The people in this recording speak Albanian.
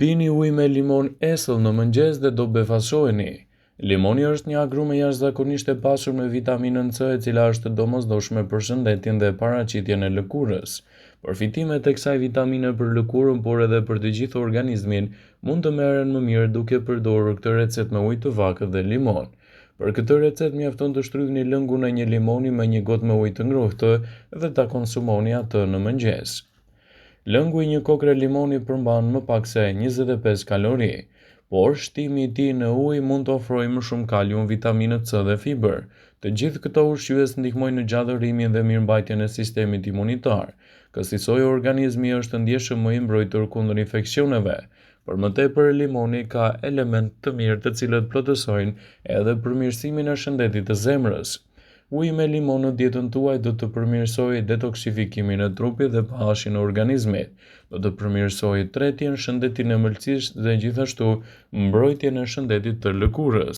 Pini ujë me limon esëll në mëngjes dhe do befasojeni. Limoni është një agrume jashtëzakonisht e pasur me vitaminën C, e cila është domosdoshme për shëndetin dhe paraqitjen e lëkurës. Përfitimet e kësaj vitamine për lëkurën, por edhe për të gjithë organizmin, mund të merren më mirë duke përdorur këtë recetë me ujë të vakët dhe limon. Për këtë recetë mjafton të shtrydhni lëngun e një limoni me një gotë me ujë të ngrohtë dhe ta konsumoni atë në mëngjes. Lëngu i një kokre limoni përmban më pak se 25 kalori, por shtimi i tij në ujë mund të ofrojë më shumë kalium, vitaminë C dhe fibër. Të gjithë këto ushqyes ndihmojnë në gjallërimin dhe mirëmbajtjen e sistemit imunitar. Kësaj organizmi është ndjeshëm më i mbrojtur kundër infeksioneve. Për më tepër, limoni ka elementë të mirë të cilët plotësojnë edhe përmirësimin e shëndetit të zemrës. Uji me limon në dietën tuaj do të përmirësojë detoksifikimin e trupit dhe pH-in e organizmit, do të përmirësojë tretjen, shëndetin e mëlçisë dhe gjithashtu mbrojtjen e shëndetit të lëkurës.